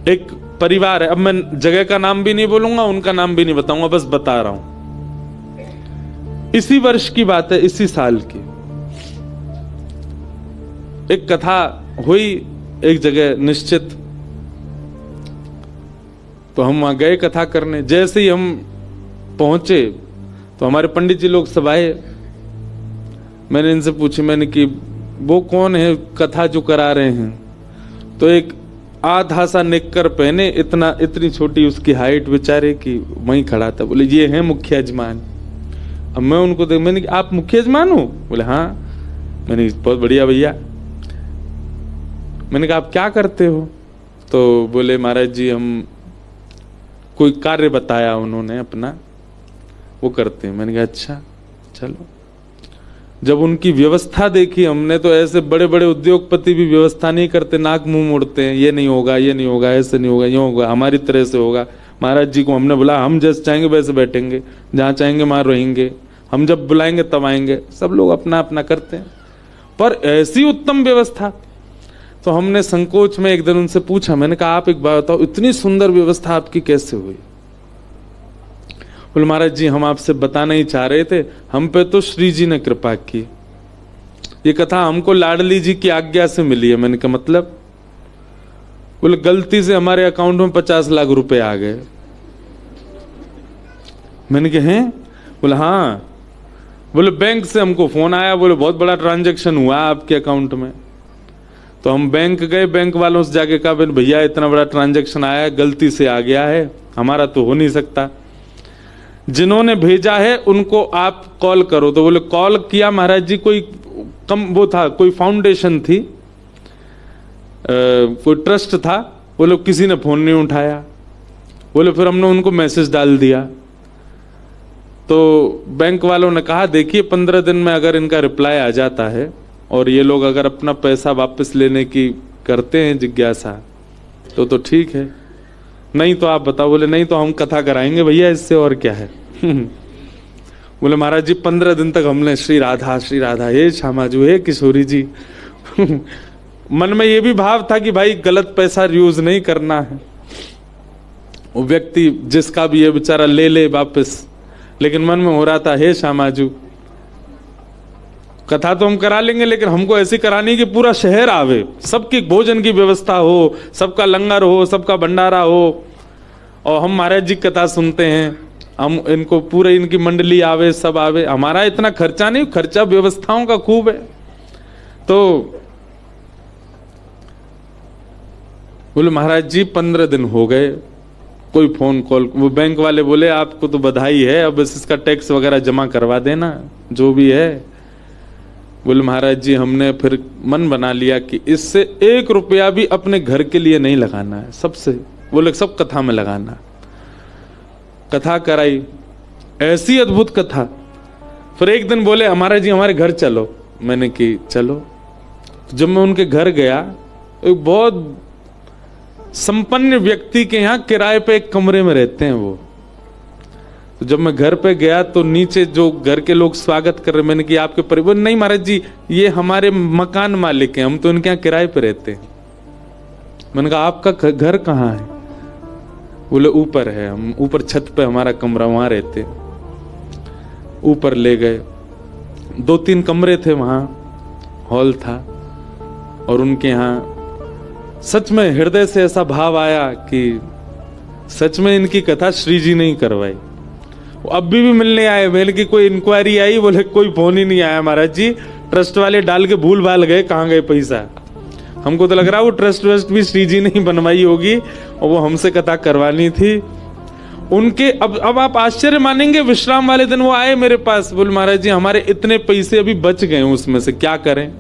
एक परिवार है, अब मैं जगह का नाम भी नहीं बोलूंगा, उनका नाम भी नहीं बताऊंगा, बस बता रहा हूं। इसी वर्ष की बात है, इसी साल की। एक कथा हुई एक जगह निश्चित, तो हम वहां गए कथा करने। जैसे ही हम पहुंचे तो हमारे पंडित जी लोग सब आए। मैंने इनसे पूछी, मैंने कि वो कौन है कथा जो करा रहे हैं? तो एक आधा सा निक्कर पहने, इतनी छोटी उसकी हाइट बेचारे की, वहीं खड़ा था। बोले ये है मुख्य यजमान। अब मैं उनको देख, मैंने आप मुख्य यजमान हो? बोले हाँ। मैंने बहुत बढ़िया भैया। मैंने कहा आप क्या करते हो? तो बोले महाराज जी हम कोई कार्य बताया उन्होंने अपना, वो करते हैं। मैंने कहा अच्छा चलो। जब उनकी व्यवस्था देखी हमने, तो ऐसे बड़े बड़े उद्योगपति भी व्यवस्था नहीं करते, नाक मुंह मोड़ते हैं, ये नहीं होगा, ये नहीं होगा, ऐसे नहीं होगा, ये होगा, हमारी तरह से होगा। महाराज जी को हमने बोला हम जैसे चाहेंगे वैसे बैठेंगे, जहाँ चाहेंगे वहां रहेंगे, हम जब बुलाएंगे तब आएंगे। सब लोग अपना अपना करते हैं, पर ऐसी उत्तम व्यवस्था। तो हमने संकोच में एक दिन उनसे पूछा, मैंने कहा आप एक बात बताओ, इतनी सुंदर व्यवस्था आपकी कैसे हुई? बोले महाराज जी हम आपसे बताना ही चाह रहे थे, हम पे तो श्री जी ने कृपा की। ये कथा हमको लाडली जी की आज्ञा से मिली है। मैंने कहा मतलब? बोले गलती से हमारे अकाउंट में 50 लाख रुपए आ गए। मैंने कहा हैं? बोले हाँ। बोले बैंक से हमको फोन आया, बोले बहुत बड़ा ट्रांजैक्शन हुआ आपके अकाउंट में। तो हम बैंक गए, बैंक वालों से जाके कहा भैया इतना बड़ा ट्रांजैक्शन आया, गलती से आ गया है, हमारा तो हो नहीं सकता, जिन्होंने भेजा है उनको आप कॉल करो। तो बोले कॉल किया महाराज जी, कोई वो था, कोई फाउंडेशन थी, कोई ट्रस्ट था। बोले किसी ने फोन नहीं उठाया। बोले फिर हमने उनको मैसेज डाल दिया। तो बैंक वालों ने कहा देखिए 15 दिन में अगर इनका रिप्लाई आ जाता है और ये लोग अगर अपना पैसा वापस लेने की करते हैं जिज्ञासा तो ठीक है, नहीं तो आप बताओ। बोले नहीं तो हम कथा कराएंगे भैया इससे, और क्या है। बोले महाराज जी 15 दिन तक हमने श्री राधा हे श्यामाजू हे किशोरी जी। मन में ये भी भाव था कि भाई गलत पैसा यूज नहीं करना है, वो व्यक्ति जिसका भी ये बेचारा ले ले वापस, लेकिन मन में हो रहा था हे श्यामाजू कथा तो हम करा लेंगे, लेकिन हमको ऐसी करानी कि पूरा शहर आवे, सबकी भोजन की व्यवस्था हो, सबका लंगर हो, सबका भंडारा हो, और हम महाराज जी कथा सुनते हैं, हम इनको पूरे इनकी मंडली आवे, सब आवे। हमारा इतना खर्चा नहीं, खर्चा व्यवस्थाओं का खूब है। तो बोले महाराज जी 15 दिन हो गए, कोई फोन कॉल। वो बैंक वाले बोले आपको तो बधाई है, अब इसका टैक्स वगैरह जमा करवा देना जो भी है। बोले महाराज जी हमने फिर मन बना लिया कि इससे 1 रुपया भी अपने घर के लिए नहीं लगाना है, सबसे बोले सब कथा में लगाना। कथा कराई, ऐसी अद्भुत कथा। फिर एक दिन बोले महाराज जी हमारे घर चलो। मैंने कि चलो। जब मैं उनके घर गया, एक बहुत संपन्न व्यक्ति के यहाँ किराए पे एक कमरे में रहते हैं वो। तो जब मैं घर पे गया तो नीचे जो घर के लोग स्वागत कर रहे, मैंने कि आपके परिवार? नहीं महाराज जी ये हमारे मकान मालिक हैं, हम तो इनके यहाँ किराए पे रहते हैं। मैंने कहा आपका घर कहाँ है? बोले ऊपर है, हम ऊपर छत पे हमारा कमरा, वहां रहते। ऊपर ले गए, 2-3 कमरे थे वहां, हॉल था, और उनके यहाँ सच में हृदय से ऐसा भाव आया कि सच में इनकी कथा श्री जी ने ही करवाई। अब भी मिलने आए, मेल की कोई इंक्वायरी आई, बोले कोई फोन ही नहीं आया महाराज जी, ट्रस्ट वाले डाल के भूल भाल गए, कहाँ गए पैसा। हमको तो लग रहा वो ट्रस्ट वेस्ट भी श्री जी ने ही बनवाई होगी और वो हमसे कथा करवानी थी उनके। अब आप आश्चर्य मानेंगे, विश्राम वाले दिन वो आए मेरे पास, बोले महाराज जी हमारे इतने पैसे अभी बच गए, उसमें से क्या करें।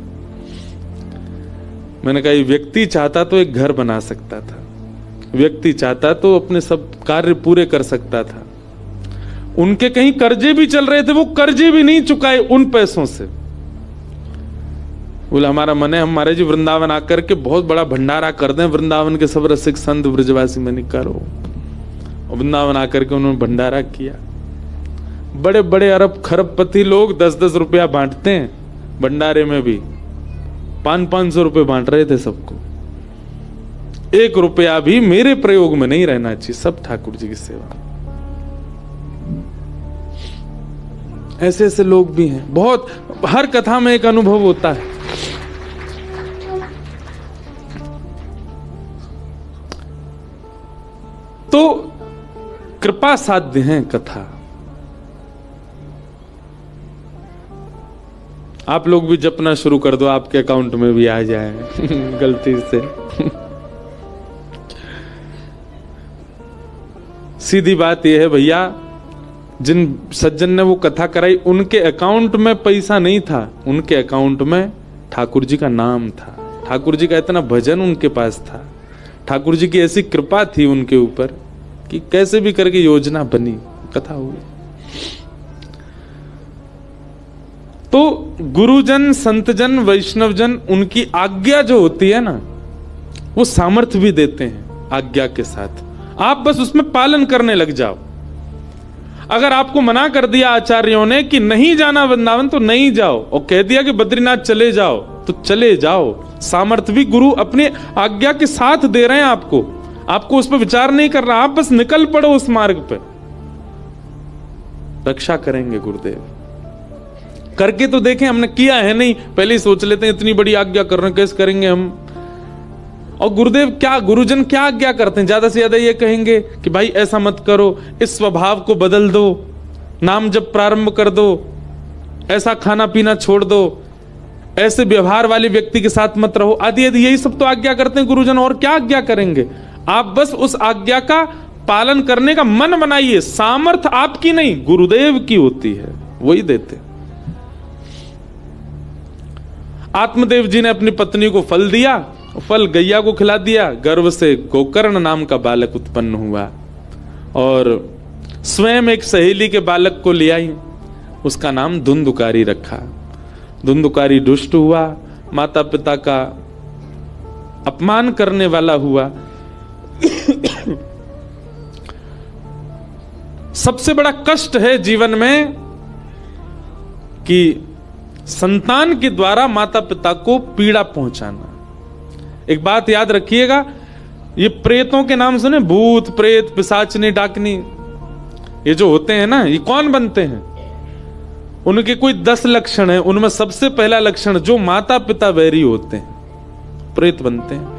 मैंने कहा ये व्यक्ति चाहता तो एक घर बना सकता था, व्यक्ति चाहता तो अपने सब कार्य पूरे कर सकता था। उनके कहीं कर्जे भी चल रहे थे, वो कर्जे भी नहीं चुकाए उन पैसों से। बोले हमारा मन है हम महाराज जी वृंदावन आकर के बहुत बड़ा भंडारा कर दें, वृंदावन के सब रसिक संत ब्रजवासी। मैंने करो। वृंदावन आकर के उन्होंने भंडारा किया। बड़े बड़े अरब खरबपति लोग 10-10 रुपया बांटते हैं भंडारे में भी, 500-500 रुपए बांट रहे थे सबको। 1 रुपया भी मेरे प्रयोग में नहीं रहना चाहिए, सब ठाकुर जी की सेवा। ऐसे ऐसे लोग भी हैं, बहुत, हर कथा में एक अनुभव होता है। तो कृपा साध्य है कथा। आप लोग भी जपना शुरू कर दो, आपके अकाउंट में भी आ जाए गलती से। सीधी बात यह है भैया, जिन सज्जन ने वो कथा कराई उनके अकाउंट में पैसा नहीं था, उनके अकाउंट में ठाकुर जी का नाम था, ठाकुर जी का इतना भजन उनके पास था, ठाकुर जी की ऐसी कृपा थी उनके ऊपर कि कैसे भी करके योजना बनी, कथा हुई। तो गुरुजन, संतजन, वैष्णवजन, उनकी आज्ञा जो होती है ना, वो सामर्थ्य भी देते हैं आज्ञा के साथ। आप बस उसमें पालन करने लग जाओ। अगर आपको मना कर दिया आचार्यों ने कि नहीं जाना वृंदावन, तो नहीं जाओ, और कह दिया कि बद्रीनाथ चले जाओ, तो चले जाओ। सामर्थ्य भी गुरु अपनी आज्ञा के साथ दे रहे हैं आपको, आपको उस पर विचार नहीं करना, आप बस निकल पड़ो उस मार्ग पे। रक्षा करेंगे गुरुदेव। करके तो देखें, हमने किया है नहीं, पहले ही सोच लेते हैं इतनी बड़ी आज्ञा कर रहे हैं, कैसे करेंगे हम। और गुरुदेव क्या, गुरुजन क्या आज्ञा करते हैं, ज्यादा से ज्यादा ये कहेंगे कि भाई ऐसा मत करो, इस स्वभाव को बदल दो, नाम जब प्रारंभ कर दो, ऐसा खाना पीना छोड़ दो, ऐसे व्यवहार वाले व्यक्ति के साथ मत रहो, आदि आदि, यही सब तो आज्ञा करते हैं गुरुजन। और क्या आज्ञा करेंगे? आप बस उस आज्ञा का पालन करने का मन बनाइए। सामर्थ आपकी नहीं, गुरुदेव की होती है, वही देते। आत्मदेव जी ने अपनी पत्नी को फल दिया, फल गैया को खिला दिया, गर्भ से गोकर्ण नाम का बालक उत्पन्न हुआ, और स्वयं एक सहेली के बालक को ले आई, उसका नाम धुंधुकारी रखा। धुंधुकारी दुष्ट हुआ, माता पिता का अपमान करने वाला हुआ। सबसे बड़ा कष्ट है जीवन में कि संतान के द्वारा माता पिता को पीड़ा पहुंचाना। एक बात याद रखिएगा, ये प्रेतों के नाम सुने, भूत प्रेत पिशाचनी डाकनी, ये जो होते हैं ना, ये कौन बनते हैं? उनके कोई 10 लक्षण हैं, उनमें सबसे पहला लक्षण, जो माता पिता वैरी होते हैं, प्रेत बनते हैं।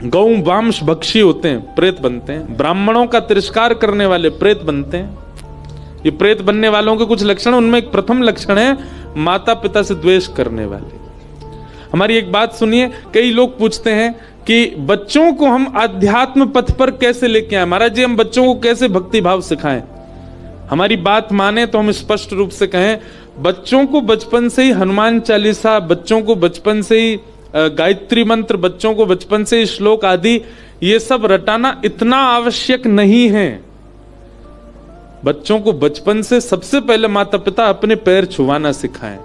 गौ वांश भक्षी होते हैं, प्रेत बनते हैं। ब्राह्मणों का तिरस्कार करने वाले प्रेत बनते हैं। ये प्रेत बनने वालों के कुछ लक्षण, उनमें एक प्रथम लक्षण है माता पिता से द्वेष करने वाले। हमारी एक बात सुनिए, कई लोग पूछते हैं कि बच्चों को हम आध्यात्म पथ पर कैसे लेके आए, महाराज जी हम बच्चों को कैसे भक्ति भाव सिखाएं? हमारी बात माने तो हम स्पष्ट रूप से कहें, बच्चों को बचपन से ही हनुमान चालीसा, बच्चों को बचपन से ही गायत्री मंत्र, बच्चों को बचपन से ही श्लोक आदि, ये सब रटाना इतना आवश्यक नहीं है। बच्चों को बचपन से सबसे पहले माता पिता अपने पैर छुवाना सिखाएं,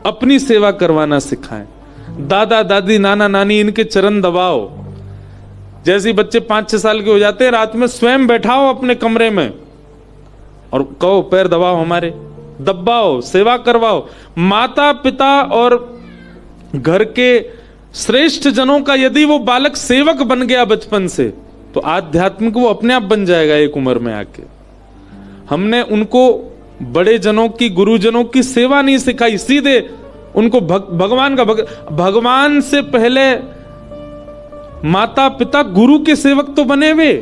अपनी सेवा करवाना सिखाएं। दादा दादी नाना नानी इनके चरण दबाओ। जैसे बच्चे 5-6 साल के हो जाते हैं, रात में स्वयं बैठाओ अपने कमरे में और कहो पैर दबाओ, हमारे दबाओ, सेवा करवाओ। माता पिता और घर के श्रेष्ठ जनों का यदि वो बालक सेवक बन गया बचपन से, तो आध्यात्मिक वो अपने आप बन जाएगा एक उम्र में आके। हमने उनको बड़े जनों की, गुरुजनों की सेवा नहीं सिखाई, सीधे उनको भगवान का भगवान से पहले माता पिता गुरु के सेवक तो बने हुए।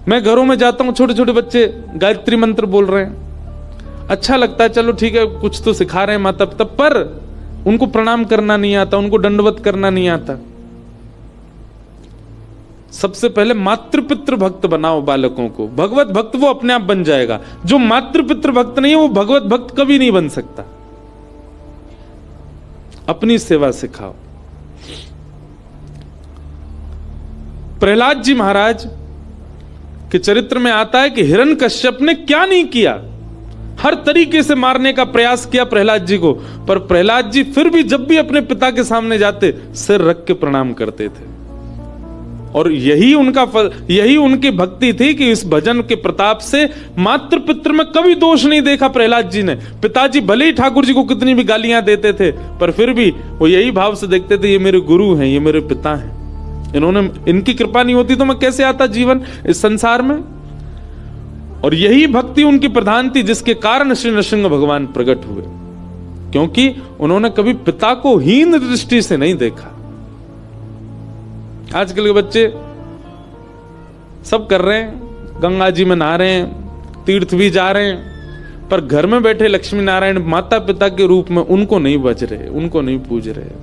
मैं घरों में जाता हूं, छोटे छोटे बच्चे गायत्री मंत्र बोल रहे हैं, अच्छा लगता है, चलो ठीक है कुछ तो सिखा रहे हैं माता पिता, पर उनको प्रणाम करना नहीं आता, उनको दंडवत करना नहीं आता। सबसे पहले मातृपितृ भक्त बनाओ बालकों को, भगवत भक्त वो अपने आप बन जाएगा। जो मातृपितृ भक्त नहीं है वो भगवत भक्त कभी नहीं बन सकता। अपनी सेवा सिखाओ। प्रहलाद जी महाराज के चरित्र में आता है कि हिरण्यकश्यप ने क्या नहीं किया, हर तरीके से मारने का प्रयास किया प्रहलाद जी को, पर प्रहलाद जी फिर भी जब भी अपने पिता के सामने जाते सिर रख के प्रणाम करते थे। और यही उनकी भक्ति थी कि इस भजन के प्रताप से मातृ पितृ में कभी दोष नहीं देखा प्रहलाद जी ने। पिताजी भले ही ठाकुर जी को कितनी भी गालियां देते थे, पर फिर भी वो यही भाव से देखते थे, ये मेरे गुरु हैं, ये मेरे पिता हैं, इनकी कृपा नहीं होती तो मैं कैसे आता जीवन इस संसार में। और यही भक्ति उनकी प्रधान थी, जिसके कारण श्री नृसिंह भगवान प्रकट हुए, क्योंकि उन्होंने कभी पिता को हीन दृष्टि से नहीं देखा। आजकल के बच्चे सब कर रहे हैं, गंगा जी में नहा रहे हैं, तीर्थ भी जा रहे हैं, पर घर में बैठे लक्ष्मी नारायण माता पिता के रूप में उनको नहीं बज रहे, उनको नहीं पूज रहे।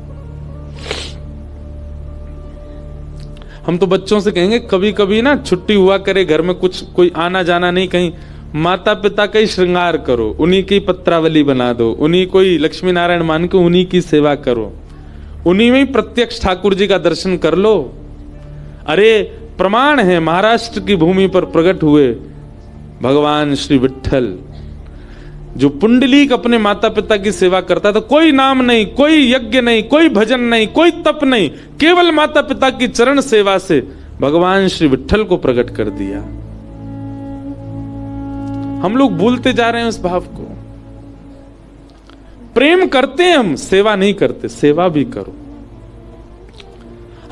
हम तो बच्चों से कहेंगे कभी कभी ना छुट्टी हुआ करे, घर में कुछ कोई आना जाना नहीं, कहीं माता पिता का ही श्रृंगार करो, उन्हीं की पत्रावली बना दो, उन्हीं को ही लक्ष्मी नारायण मान के उन्हीं की सेवा करो, उन्हीं में ही प्रत्यक्ष ठाकुर जी का दर्शन कर लो। अरे प्रमाण है, महाराष्ट्र की भूमि पर प्रकट हुए भगवान श्री विट्ठल, जो पुंडलीक अपने माता पिता की सेवा करता था, कोई नाम नहीं, कोई यज्ञ नहीं, कोई भजन नहीं, कोई तप नहीं, केवल माता पिता की चरण सेवा से भगवान श्री विट्ठल को प्रकट कर दिया। हम लोग भूलते जा रहे हैं उस भाव को। प्रेम करते हैं हम, सेवा नहीं करते। सेवा भी करो।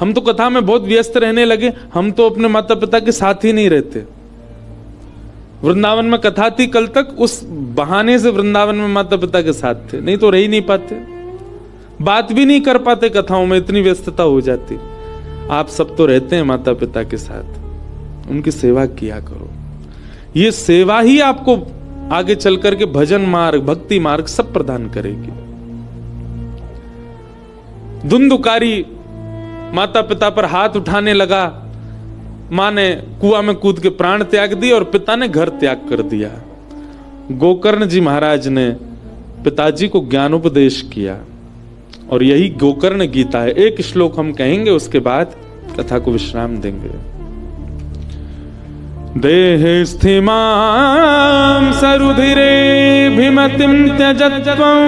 हम तो कथा में बहुत व्यस्त रहने लगे, हम तो अपने माता पिता के साथ ही नहीं रहते। वृंदावन में कथा थी कल तक, उस बहाने से वृंदावन में माता पिता के साथ थे, नहीं तो रह ही नहीं पाते, बात भी नहीं कर पाते कथाओं में, इतनी व्यस्तता हो जाती। आप सब तो रहते हैं माता पिता के साथ, उनकी सेवा किया करो। ये सेवा ही आपको आगे चल करके भजन मार्ग, भक्ति मार्ग सब प्रदान करेगी। धुंधुकारी माता पिता पर हाथ उठाने लगा, मां ने कुआं में कूद के प्राण त्याग दिए और पिता ने घर त्याग कर दिया। गोकर्ण जी महाराज ने पिताजी को ज्ञानोपदेश किया, और यही गोकर्ण गीता है। एक श्लोक हम कहेंगे, उसके बाद कथा को विश्राम देंगे। देहे स्थिमां सरुधिरे भिमतिं त्यजत्वं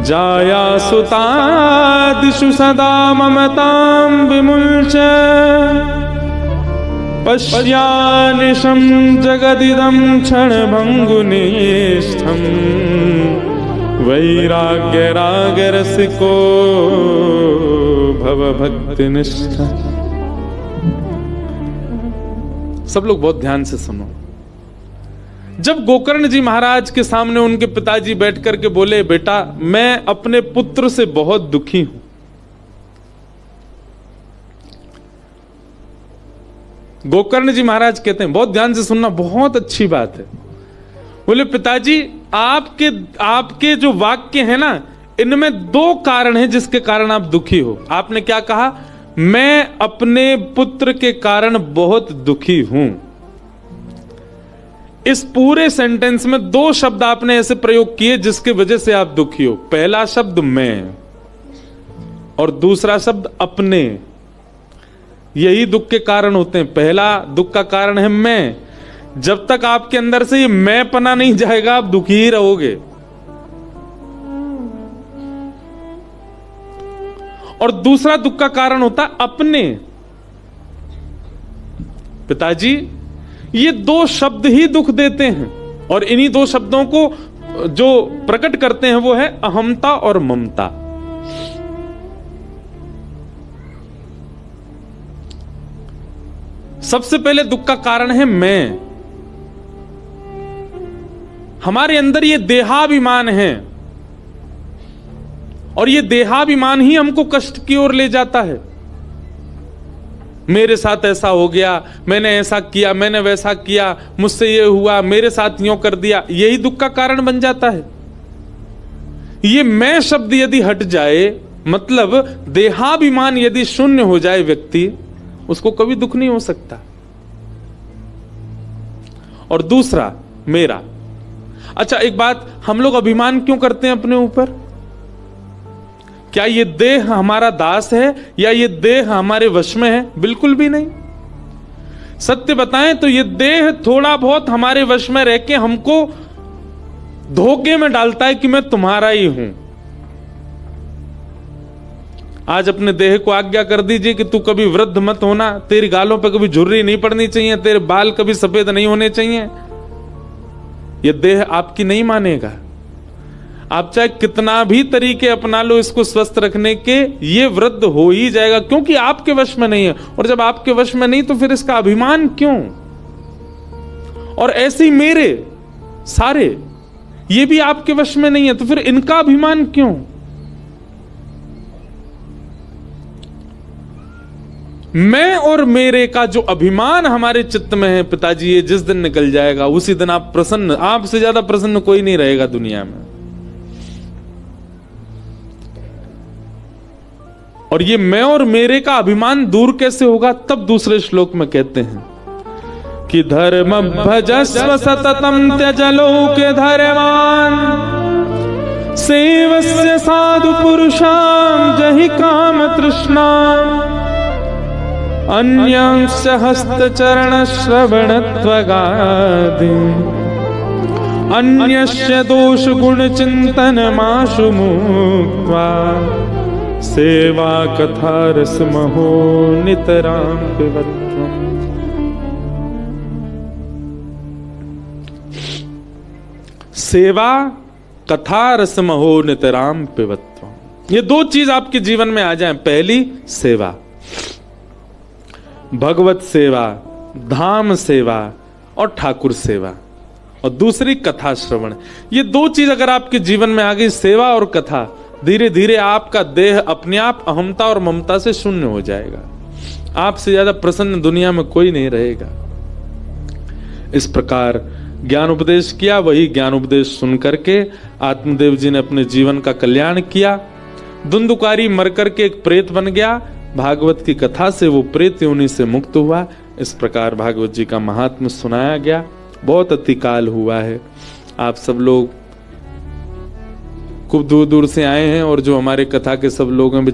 जाया सुतादिषु सदा ममतां विमुल्च पश्यानिशं जगदिदं क्षणभङ्गुनिष्ठं वैराग्यरागरसिको भवभक्तिनिष्ठ। सब लोग बहुत ध्यान से सुनो। जब गोकर्ण जी महाराज के सामने उनके पिताजी बैठ करके बोले, बेटा मैं अपने पुत्र से बहुत दुखी हूं। गोकर्ण जी महाराज कहते हैं, बहुत ध्यान से सुनना, बहुत अच्छी बात है। बोले पिताजी, आपके जो वाक्य है ना, इनमें दो कारण हैं जिसके कारण आप दुखी हो। आपने क्या कहा? मैं अपने पुत्र के कारण बहुत दुखी हूं। इस पूरे सेंटेंस में दो शब्द आपने ऐसे प्रयोग किए जिसके वजह से आप दुखी हो। पहला शब्द मैं, और दूसरा शब्द अपने। यही दुख के कारण होते हैं। पहला दुख का कारण है मैं। जब तक आपके अंदर से ये मैं पना नहीं जाएगा, आप दुखी ही रहोगे। और दूसरा दुख का कारण होता है अपने। पिताजी, ये दो शब्द ही दुख देते हैं, और इन्हीं दो शब्दों को जो प्रकट करते हैं वो है अहमता और ममता। सबसे पहले दुख का कारण है मैं। हमारे अंदर ये देहाभिमान है, और ये देहाभिमान ही हमको कष्ट की ओर ले जाता है। मेरे साथ ऐसा हो गया, मैंने ऐसा किया, मैंने वैसा किया, मुझसे ये हुआ, मेरे साथ यूं कर दिया, यही दुख का कारण बन जाता है। ये मैं शब्द यदि हट जाए, मतलब देहाभिमान यदि शून्य हो जाए व्यक्ति, उसको कभी दुख नहीं हो सकता। और दूसरा मेरा। अच्छा एक बात, हम लोग अभिमान क्यों करते हैं अपने ऊपर? क्या ये देह हमारा दास है या ये देह हमारे वश में है? बिल्कुल भी नहीं। सत्य बताएं तो ये देह थोड़ा बहुत हमारे वश में रह के हमको धोखे में डालता है कि मैं तुम्हारा ही हूं। आज अपने देह को आज्ञा कर दीजिए कि तू कभी वृद्ध मत होना, तेरी गालों पे कभी झुर्री नहीं पड़नी चाहिए, तेरे बाल कभी सफेद नहीं होने चाहिए। यह देह आपकी नहीं मानेगा। आप चाहे कितना भी तरीके अपना लो इसको स्वस्थ रखने के, ये वृद्ध हो ही जाएगा, क्योंकि आपके वश में नहीं है। और जब आपके वश में नहीं तो फिर इसका अभिमान क्यों? और ऐसे ही मेरे सारे ये भी आपके वश में नहीं है, तो फिर इनका अभिमान क्यों? मैं और मेरे का जो अभिमान हमारे चित्त में है पिताजी, ये जिस दिन निकल जाएगा उसी दिन आप प्रसन्न, आपसे ज्यादा प्रसन्न कोई नहीं रहेगा दुनिया में। और ये मैं और मेरे का अभिमान दूर कैसे होगा? तब दूसरे श्लोक में कहते हैं कि धर्म भजस्व सततम त्यज लोके धर्मान सेवस्य साधु पुरुषां जहि काम तृष्णा अन्यंश हस्त चरण श्रवण त्वगादि अन्यस्य दोष गुण चिंतन माशु मुक्त्वा सेवा कथा रस महो नितरां पिबध्वम्। सेवा कथा रस महो नितरां पिबध्वम्। ये दो चीज आपके जीवन में आ जाएं। पहली सेवा, भगवत सेवा, धाम सेवा और ठाकुर सेवा, और दूसरी कथा श्रवण। ये दो चीज अगर आपके जीवन में आ गई, सेवा और कथा, धीरे धीरे आपका देह अपने आप अहमता और ममता से शून्य हो जाएगा। आपसे ज्यादा प्रसन्न दुनिया में कोई नहीं रहेगा। इस प्रकार ज्ञान उपदेश किया, वही ज्ञान उपदेश सुन करके आत्मदेव जी ने अपने जीवन का कल्याण किया। धुंधुकारी मर करके एक प्रेत बन गया, भागवत की कथा से वो प्रेत योनि से मुक्त हुआ। इस प्रकार भागवत जी का महात्म्य सुनाया गया। बहुत अतिकाल हुआ है, आप सब लोग खूब दूर दूर से आए हैं, और जो हमारे कथा के सब लोग हैं